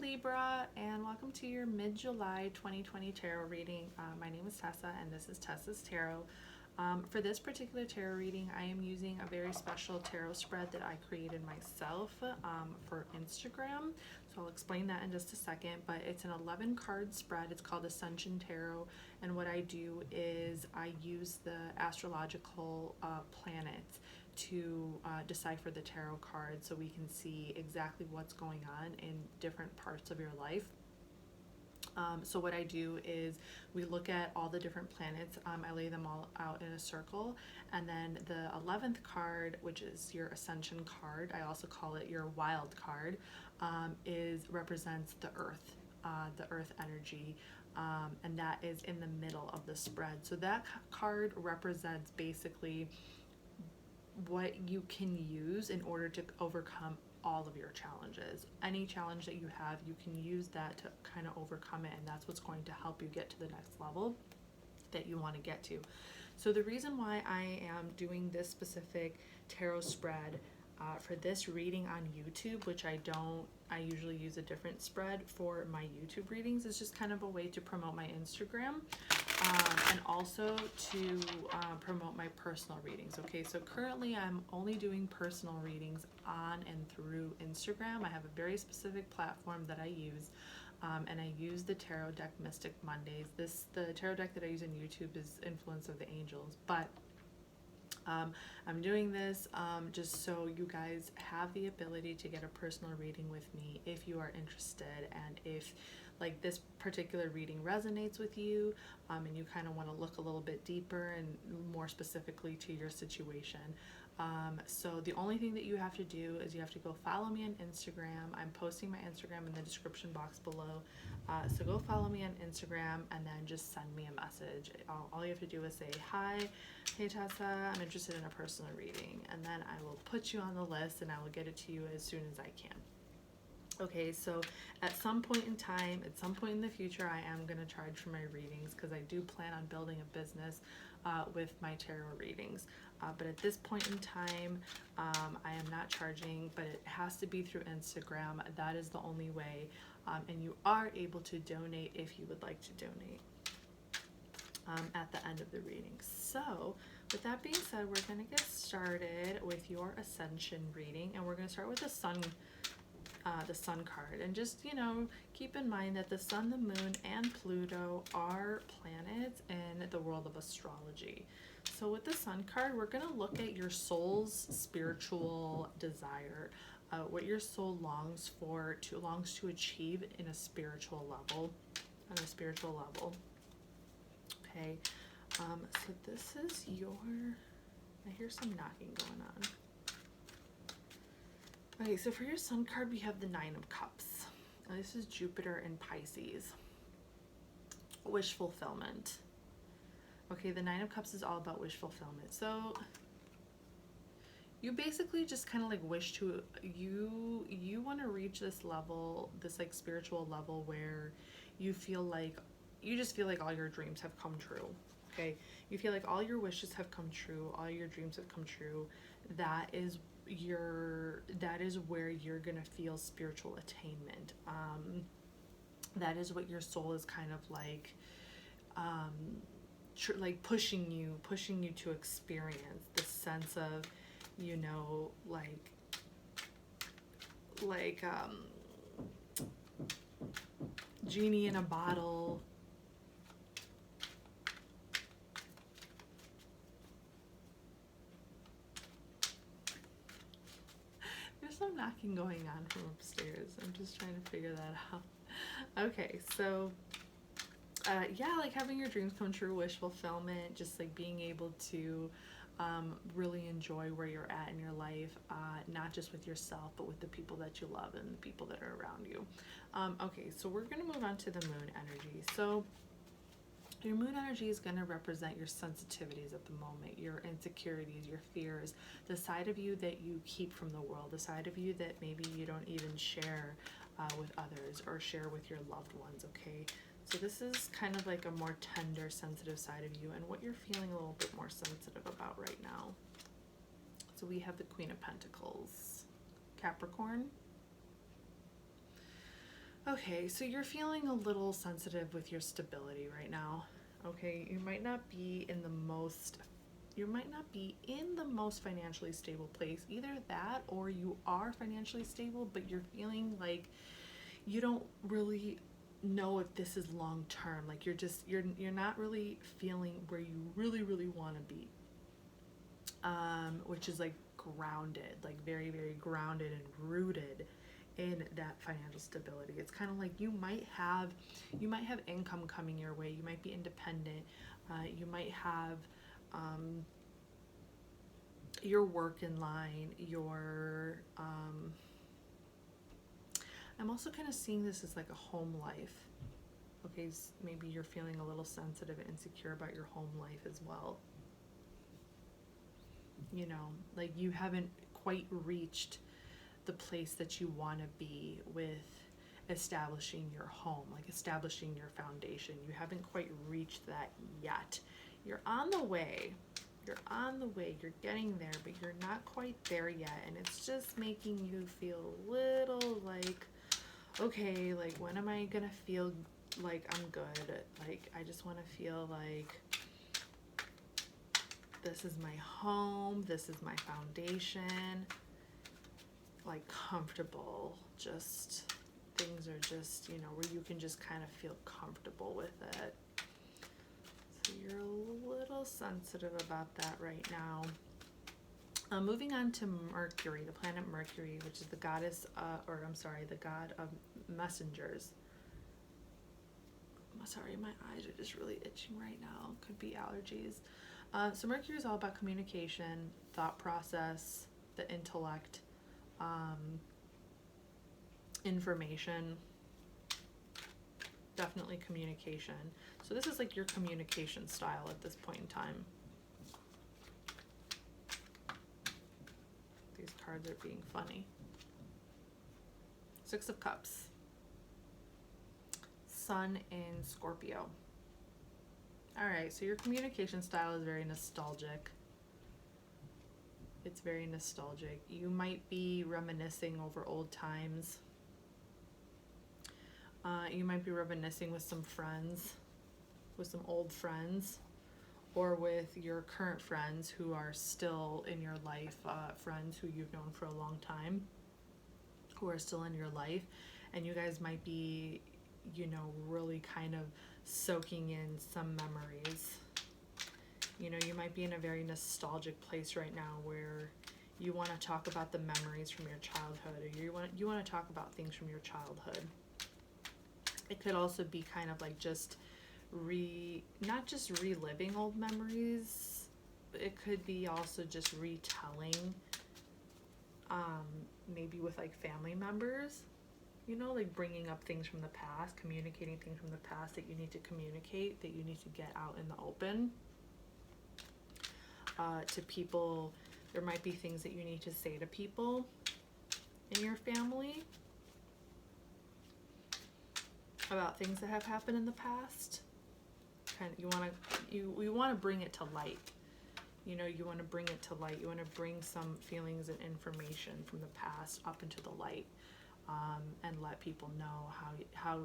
Libra, and welcome to your mid-July 2020 tarot reading. My name is Tessa, and this is Tessa's Tarot. For this particular tarot reading, I am using a very special tarot spread that I created myself for Instagram. So I'll explain that in just a second, but it's an 11 card spread. It's called Ascension Tarot, and what I do is I use the astrological planets to decipher the tarot cards so we can see exactly what's going on in different parts of your life. So what I do is we look at all the different planets. I lay them all out in a circle, and then the 11th card, which is your Ascension card, I also call it your wild card, represents the earth energy, and that is in the middle of the spread. So that card represents basically what you can use in order to overcome all of your challenges. Any challenge that you have, you can use that to kind of overcome it, and that's what's going to help you get to the next level that you want to get to. So the reason why I am doing this specific tarot spread for this reading on YouTube, which I usually use a different spread for my YouTube readings, is just kind of a way to promote my Instagram and also to promote my personal readings. Okay, so currently I'm only doing personal readings on and through Instagram. I have a very specific platform that I use, and I use the tarot deck Mystic Mondays. The tarot deck that I use on YouTube is Influence of the Angels, but I'm doing this just so you guys have the ability to get a personal reading with me if you are interested, and if like this particular reading resonates with you, and you kind of want to look a little bit deeper and more specifically to your situation. So the only thing that you have to do is you have to go follow me on Instagram. I'm posting my Instagram in the description box below. So go follow me on Instagram and then just send me a message. All you have to do is say, hi, hey Tessa, I'm interested in a personal reading. And then I will put you on the list and I will get it to you as soon as I can. Okay, so at some point in time, at some point in the future, I am going to charge for my readings because I do plan on building a business with my tarot readings. But at this point in time, I am not charging, but it has to be through Instagram. That is the only way. And you are able to donate if you would like to donate at the end of the reading. So with that being said, we're going to get started with your Ascension reading, and we're going to start with the Sun card. And just, keep in mind that the Sun, the Moon, and Pluto are planets in the world of astrology. So with the Sun card, we're going to look at your soul's spiritual desire, what your soul longs to achieve in a spiritual level, Okay, so this is I hear some knocking going on. Okay, so for your Sun card, we have the Nine of Cups. Now, this is Jupiter in Pisces. Wish fulfillment. Okay, the Nine of Cups is all about wish fulfillment. So you basically just kind of like wish to, you want to reach this level, this like spiritual level where you just feel like all your dreams have come true. Okay, you feel like all your wishes have come true, all your dreams have come true. That is where you're gonna feel spiritual attainment. That is what your soul is kind of like like pushing you to experience, the sense of, like genie in a bottle. There's some knocking going on from upstairs. I'm just trying to figure that out. Okay, so yeah, like having your dreams come true, wish fulfillment, just like being able to really enjoy where you're at in your life, not just with yourself, but with the people that you love and the people that are around you. Okay, so we're going to move on to the Moon energy. So your Moon energy is going to represent your sensitivities at the moment, your insecurities, your fears, the side of you that you keep from the world, the side of you that maybe you don't even share with others or share with your loved ones, okay? So this is kind of like a more tender, sensitive side of you and what you're feeling a little bit more sensitive about right now. So we have the Queen of Pentacles, Capricorn. Okay, so you're feeling a little sensitive with your stability right now. Okay, you might not be in the most financially stable place. Either that or you are financially stable, but you're feeling like you don't really know if this is long term. Like you're not really feeling where you really want to be. Which is like grounded, like very, very grounded and rooted in that financial stability. It's kind of like you might have income coming your way. You might be independent. You might have your work in line. I'm also kind of seeing this as like a home life. Okay, maybe you're feeling a little sensitive and insecure about your home life as well. You know, like you haven't quite reached the place that you want to be with establishing your home, like establishing your foundation. You haven't quite reached that yet. You're on the way. You're getting there, but you're not quite there yet. And it's just making you feel a little like, okay, like when am I gonna feel like I'm good? Like I just want to feel like this is my home, this is my foundation, like comfortable, just things are just, you know, where you can just kind of feel comfortable with it. So you're a little sensitive about that right now. Moving on to Mercury, the planet Mercury, which is the goddess, the god of messengers. Sorry, my eyes are just really itching right now. Could be allergies. So Mercury is all about communication, thought process, the intellect, information, definitely communication. So this is like your communication style at this point in time. These cards are being funny. Six of Cups. Sun in Scorpio. All right, so your communication style is very nostalgic. It's very nostalgic. You might be reminiscing over old times. You might be reminiscing with some friends, with some old friends, or with your current friends who are still in your life, friends who you've known for a long time, who are still in your life, and you guys might be, you know, really kind of soaking in some memories. You know, you might be in a very nostalgic place right now where you want to talk about the memories from your childhood, or you want to talk about things from your childhood. It could also be kind of like just not just reliving old memories. It could be also just retelling, maybe with like family members, you know, like bringing up things from the past, communicating things from the past that you need to communicate, that you need to get out in the open. To people, there might be things that you need to say to people in your family about things that have happened in the past. Kind of, you want to bring it to light. You know, you want to bring it to light. You want to bring some feelings and information from the past up into the light, and let people know how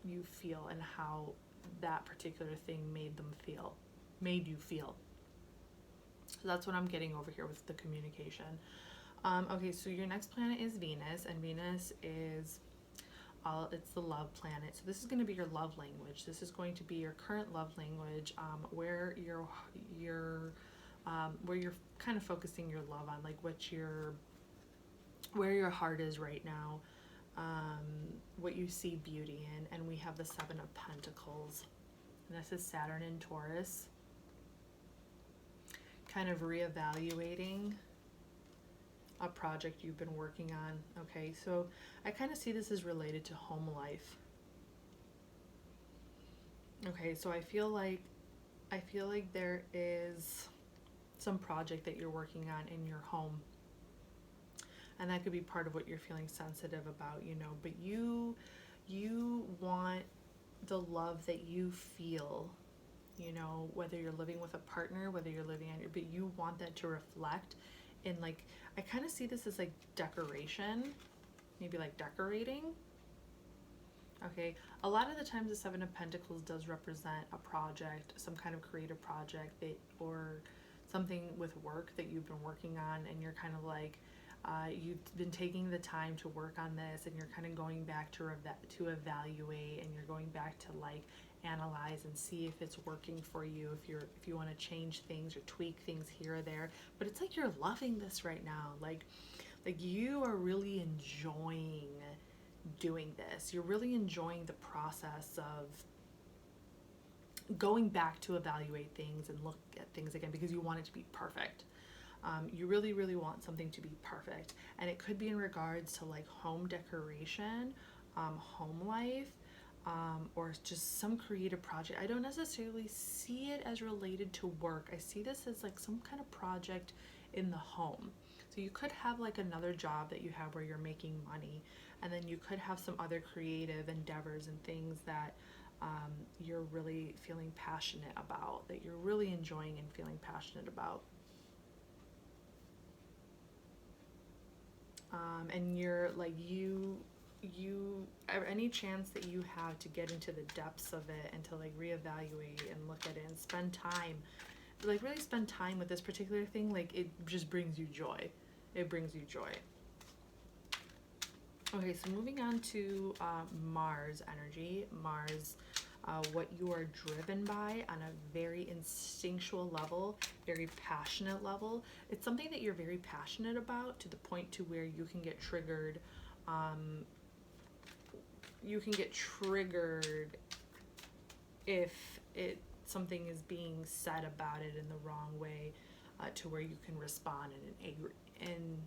you feel and how that particular thing made you feel. So that's what I'm getting over here with the communication. Okay, so your next planet is Venus, and Venus is it's the love planet. So this is going to be your love language. This is going to be your current love language, where you're kind of focusing your love on, like where your heart is right now, what you see beauty in. And we have the Seven of Pentacles, and this is Saturn in Taurus, kind of reevaluating a project you've been working on. Okay, so I kind of see this as related to home life. Okay, so I feel like there is some project that you're working on in your home, and that could be part of what you're feeling sensitive about, you know, but you want the love that you feel, you know, whether you're living with a partner, whether you're living on your, but you want that to reflect in, like, I kind of see this as like decoration, maybe like decorating, Okay, a lot of the times the Seven of Pentacles does represent a project, some kind of creative project that, or something with work that you've been working on, and you're kind of like, you've been taking the time to work on this, and you're kind of going back to evaluate, and you're going back to like analyze and see if it's working for you, if you want to change things or tweak things here or there. But it's like you're loving this right now, like you are really enjoying doing this. You're really enjoying the process of going back to evaluate things and look at things again because you want it to be perfect. You really, really want something to be perfect. And it could be in regards to like home decoration, home life, or just some creative project. I don't necessarily see it as related to work. I see this as like some kind of project in the home. So you could have like another job that you have where you're making money, and then you could have some other creative endeavors and things that you're really feeling passionate about, that you're really enjoying and feeling passionate about. And you're like, you any chance that you have to get into the depths of it and to like reevaluate and look at it and spend time, like really spend time with this particular thing, like it just brings you joy. It brings you joy. Okay, so moving on to Mars energy. Mars, what you are driven by on a very instinctual level, very passionate level. It's something that you're very passionate about to the point to where you can get triggered. You can get triggered if something is being said about it in the wrong way, to where you can respond and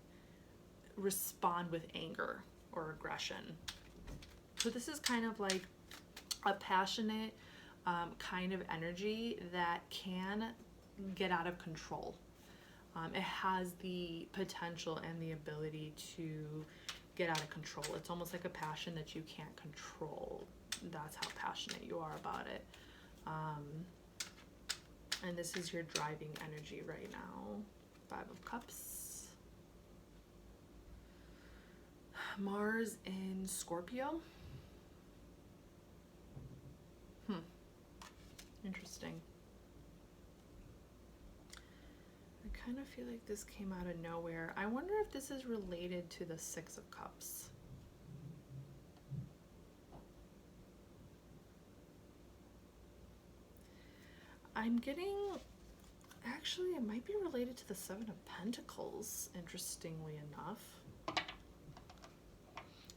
respond with anger or aggression. So this is kind of like a passionate kind of energy that can get out of control. It has the potential and the ability to get out of control. It's almost like a passion that you can't control. That's how passionate you are about it. And this is your driving energy right now. 5 of Cups. Mars in Scorpio. Interesting. I kind of feel like this came out of nowhere. I wonder if this is related to the 6 of Cups. I'm getting, actually it might be related to the 7 of Pentacles, interestingly enough.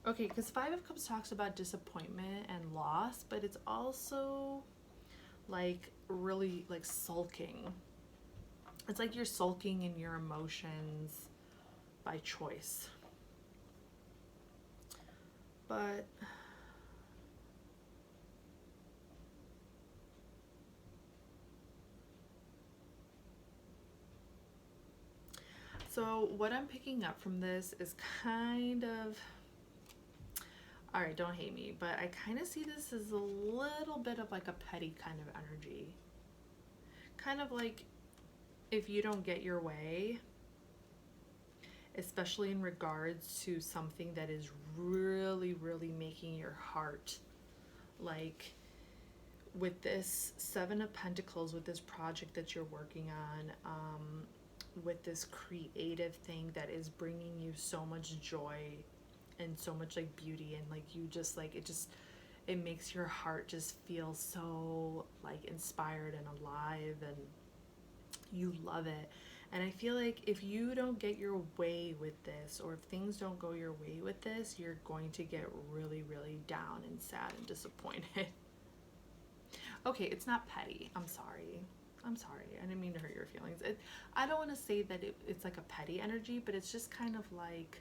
Okay, because 5 of Cups talks about disappointment and loss, but it's also like really like sulking. It's like you're sulking in your emotions by choice. But so what I'm picking up from this is kind of, all right, don't hate me, but I kind of see this as a little bit of like a petty kind of energy. Kind of like if you don't get your way, especially in regards to something that is really, really making your heart, like with this 7 of Pentacles, with this project that you're working on, with this creative thing that is bringing you so much joy and so much like beauty, and like you just like it makes your heart just feel so like inspired and alive, and you love it. And I feel like if you don't get your way with this, or if things don't go your way with this, you're going to get really, really down and sad and disappointed. Okay, it's not petty. I'm sorry. I didn't mean to hurt your feelings. I don't want to say that it's like a petty energy, but it's just kind of like,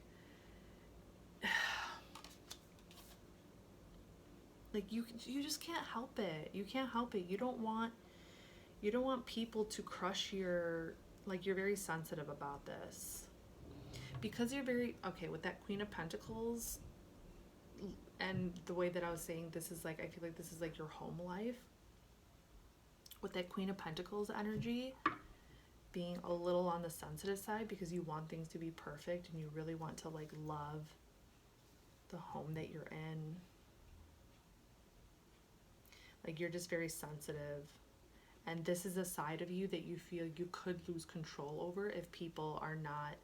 like you just can't help it. You can't help it. You don't want people to crush your, like you're very sensitive about this. Because you're very, okay, with that Queen of Pentacles, and the way that I was saying this is like, I feel like this is like your home life. With that Queen of Pentacles energy, being a little on the sensitive side because you want things to be perfect and you really want to like love the home that you're in. Like you're just very sensitive. And this is a side of you that you feel you could lose control over if people are not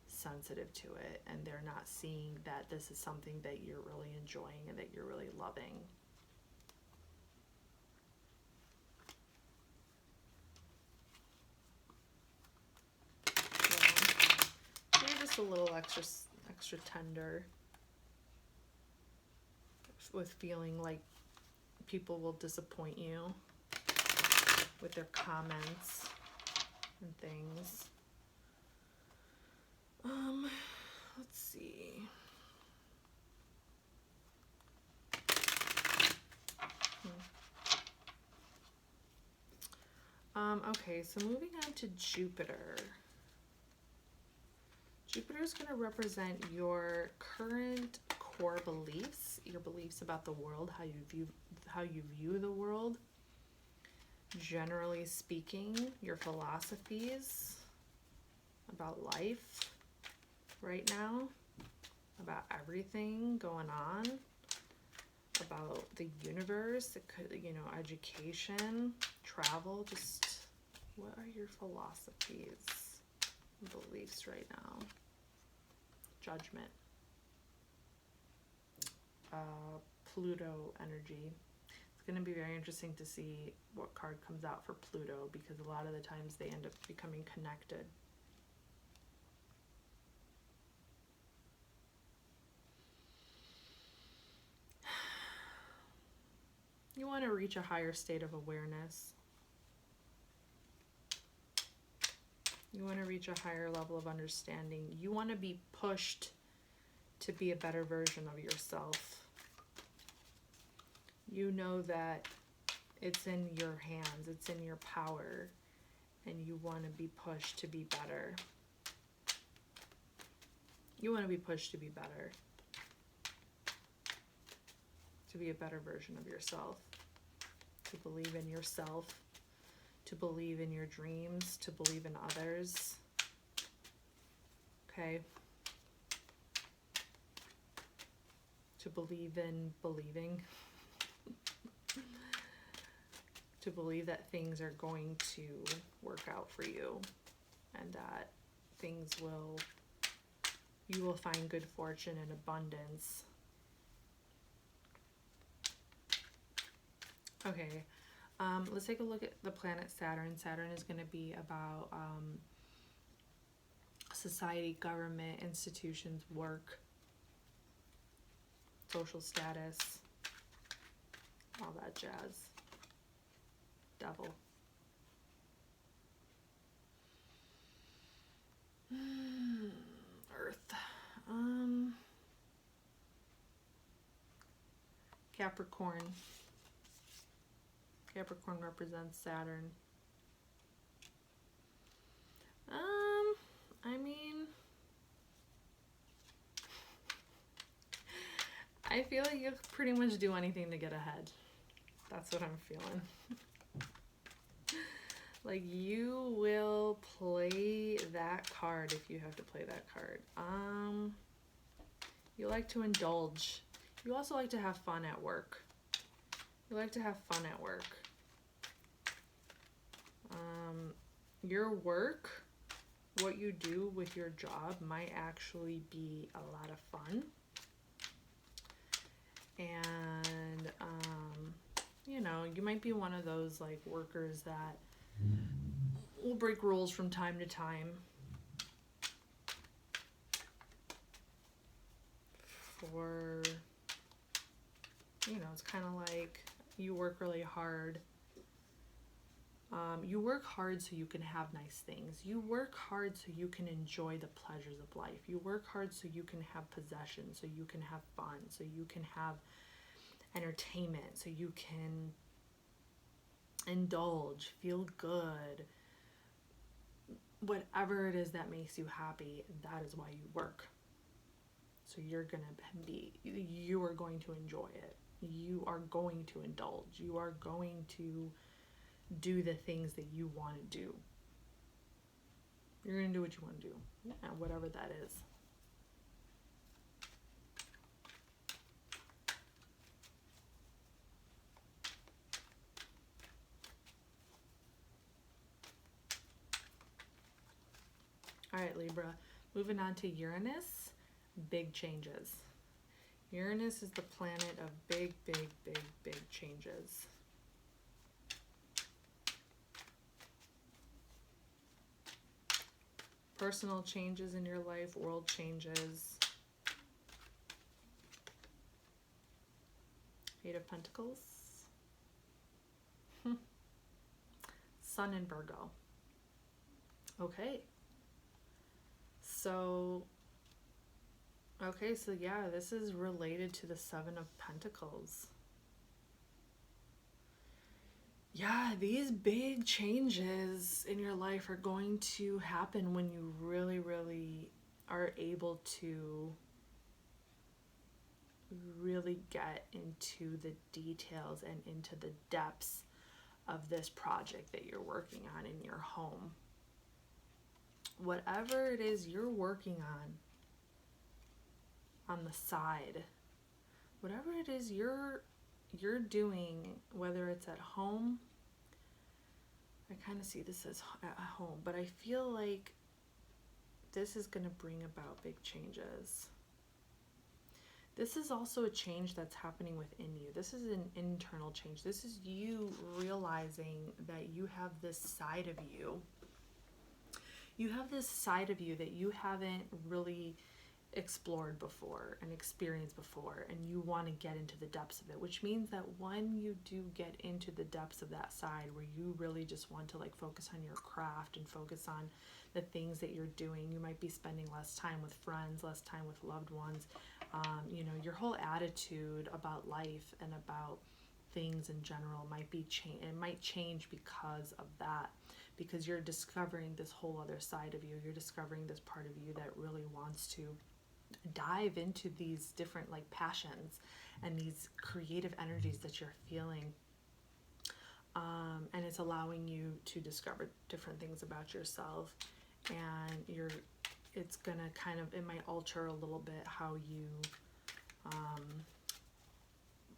sensitive to it and they're not seeing that this is something that you're really enjoying and that you're really loving. So you're just a little extra tender with feeling like people will disappoint you with their comments and things. Let's see. Okay, so moving on to Jupiter. Jupiter is going to represent your current core beliefs, your beliefs about the world, how you view the world. Generally speaking, your philosophies about life right now, about everything going on, about the universe, it could, you know, education, travel, just what are your philosophies, beliefs right now? Judgment. Pluto energy. It's going to be very interesting to see what card comes out for Pluto, because a lot of the times they end up becoming connected. You want to reach a higher state of awareness. You want to reach a higher level of understanding. You want to be pushed to be a better version of yourself. You know that it's in your hands, it's in your power, and you want to be pushed to be better. You want to be pushed to be better. To be a better version of yourself. To believe in yourself. To believe in your dreams. To believe in others. Okay? To believe in believing. To believe that things are going to work out for you. And that you will find good fortune and abundance. Okay, let's take a look at the planet Saturn. Saturn is going to be about society, government, institutions, work, social status, all that jazz. Devil. Earth. Capricorn. Capricorn represents Saturn. I mean, I feel like you pretty much do anything to get ahead. That's what I'm feeling. Like, you will play that card if you have to play that card. You like to indulge. You also like to have fun at work. You like to have fun at work. Your work, what you do with your job, might actually be a lot of fun. And, you know, you might be one of those, like, workers that will break rules from time to time. For, you know, it's kind of like you work really hard. You work hard so you can have nice things. You work hard so you can enjoy the pleasures of life. You work hard so you can have possessions, so you can have fun, so you can have entertainment, so you can indulge, feel good. Whatever it is that makes you happy, that is why you work. So you are going to enjoy it. You are going to indulge. You are going to do the things that you want to do. You're going to do what you want to do. Yeah, whatever that is. All right, Libra. Moving on to Uranus, big changes. Uranus is the planet of big, big, big, big changes. Personal changes in your life, world changes. Eight of Pentacles. Sun in Virgo. Okay. So yeah, this is related to the Seven of Pentacles. Yeah, these big changes in your life are going to happen when you really, really are able to really get into the details and into the depths of this project that you're working on in your home. Whatever it is you're working on the side, whatever it is you're doing, whether it's at home, I kind of see this as at home, but I feel like this is going to bring about big changes. This is also a change that's happening within you. This is an internal change. This is you realizing that you have this side of you. You have this side of you that you haven't really explored before and experienced before, and you want to get into the depths of it, which means that when you do get into the depths of that side where you really just want to like focus on your craft and focus on the things that you're doing, you might be spending less time with friends, less time with loved ones. You know, your whole attitude about life and about things in general might be it might change because of that, because you're discovering this whole other side of you. You're discovering this part of you that really wants to dive into these different like passions and these creative energies that you're feeling, and it's allowing you to discover different things about yourself, and it's gonna kind of, it might alter a little bit how you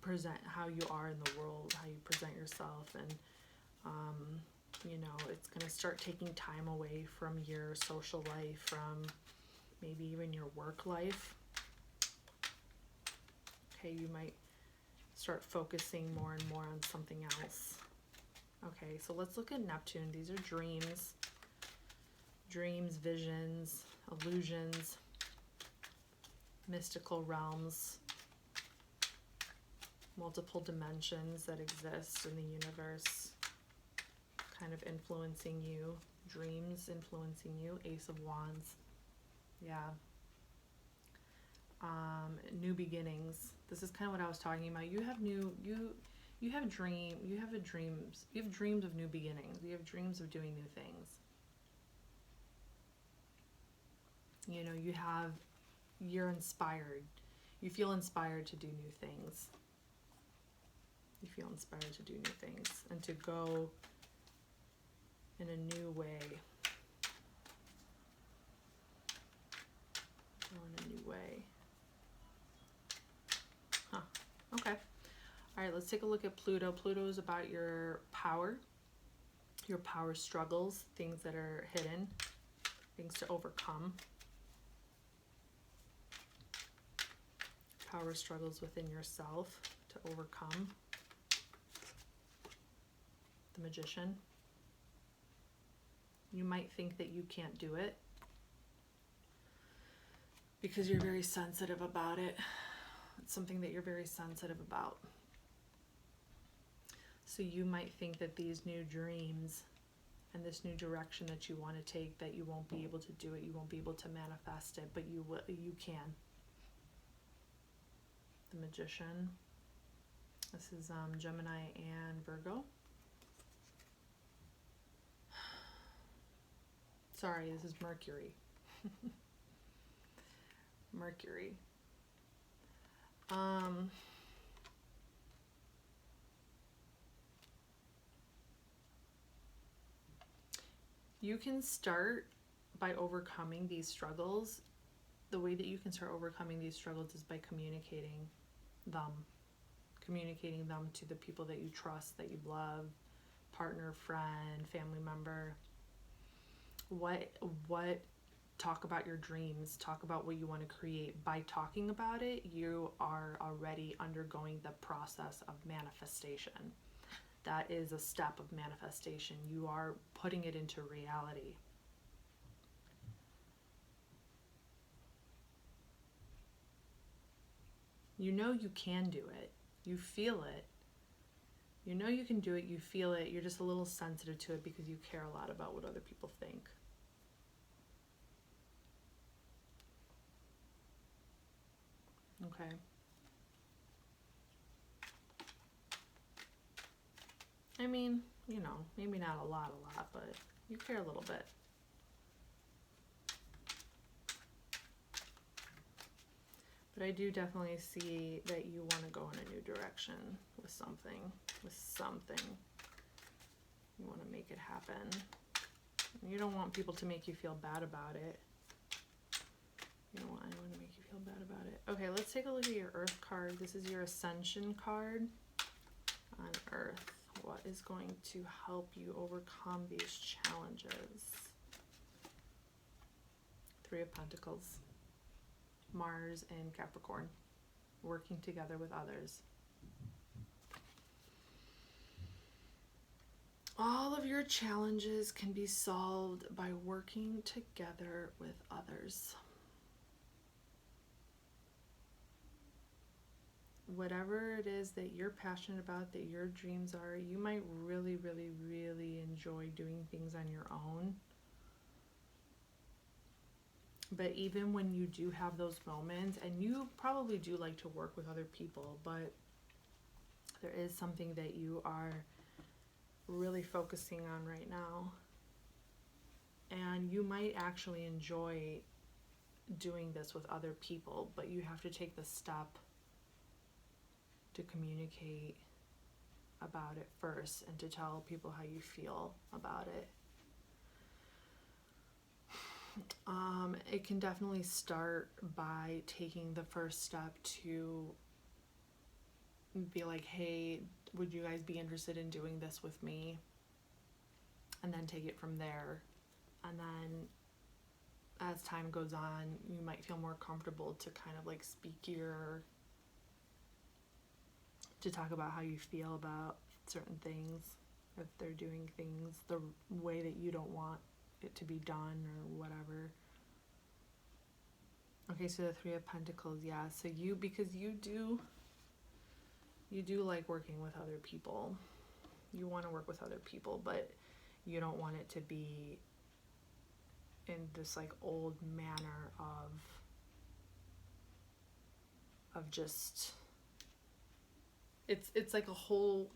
present, how you are in the world, how you present yourself, and you know, it's gonna start taking time away from your social life, from maybe even your work life. Okay, you might start focusing more and more on something else. Okay, so let's look at Neptune. These are dreams, visions, illusions, mystical realms, multiple dimensions that exist in the universe, kind of influencing you, dreams influencing you. Ace of Wands. Yeah. New beginnings. This is kind of what I was talking about. You have dreams of new beginnings. You have dreams of doing new things. You know, you're inspired. You feel inspired to do new things. You feel inspired to do new things and to go in a new way. Go in a new way. Huh. Okay. All right, let's take a look at Pluto. Pluto is about your power struggles, things that are hidden, things to overcome. Power struggles within yourself to overcome. The Magician. You might think that you can't do it because you're very sensitive about it. It's something that you're very sensitive about. So you might think that these new dreams and this new direction that you want to take, that you won't be able to do it, you won't be able to manifest it, but you can. The Magician. This is Gemini and Virgo. Sorry, this is Mercury. Mercury. You can start by overcoming these struggles. The way that you can start overcoming these struggles is by communicating them to the people that you trust, that you love, partner, friend, family member. What talk about your dreams, talk about what you want to create. By talking about it, you are already undergoing the process of manifestation. That is a step of manifestation. You are putting it into reality. You know you can do it. You feel it. You know you can do it. You feel it. You're just a little sensitive to it because you care a lot about what other people think. Okay. I mean, you know, maybe not a lot, but you care a little bit. But I do definitely see that you want to go in a new direction with something. You want to make it happen. You don't want people to make you feel bad about it. You don't want anyone to make you feel bad about it. Okay, let's take a look at your Earth card. This is your Ascension card on Earth. What is going to help you overcome these challenges? Three of Pentacles. Mars and Capricorn. Working together with others. All of your challenges can be solved by working together with others. Whatever it is that you're passionate about, that your dreams are, you might really, really, really enjoy doing things on your own. But even when you do have those moments, and you probably do like to work with other people, but there is something that you are really focusing on right now. And you might actually enjoy doing this with other people, but you have to take the step to communicate about it first and to tell people how you feel about it. It can definitely start by taking the first step to be like, hey, would you guys be interested in doing this with me? And then take it from there. And then as time goes on, you might feel more comfortable to kind of like to talk about how you feel about certain things, if they're doing things the way that you don't want it to be done or whatever. Okay, so the Three of Pentacles, yeah. So because you do like working with other people. You want to work with other people, but you don't want it to be in this like old manner of just it's like a whole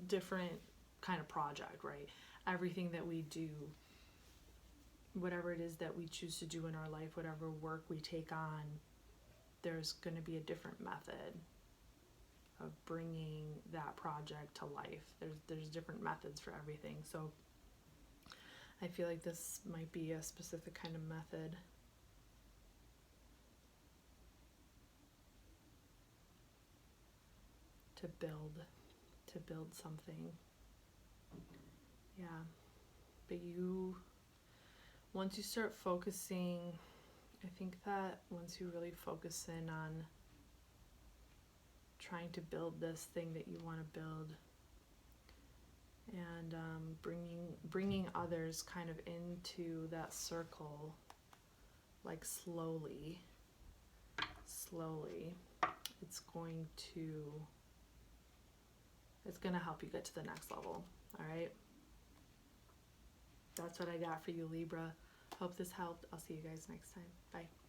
different kind of project, right? Everything that we do, whatever it is that we choose to do in our life, whatever work we take on, there's going to be a different method of bringing that project to life. There's different methods for everything. So I feel like this might be a specific kind of method. To build something. Yeah. But once you start focusing, I think that once you really focus in on trying to build this thing that you want to build, and bringing others kind of into that circle, like slowly, it's going to help you get to the next level. All right. That's what I got for you, Libra. Hope this helped. I'll see you guys next time. Bye.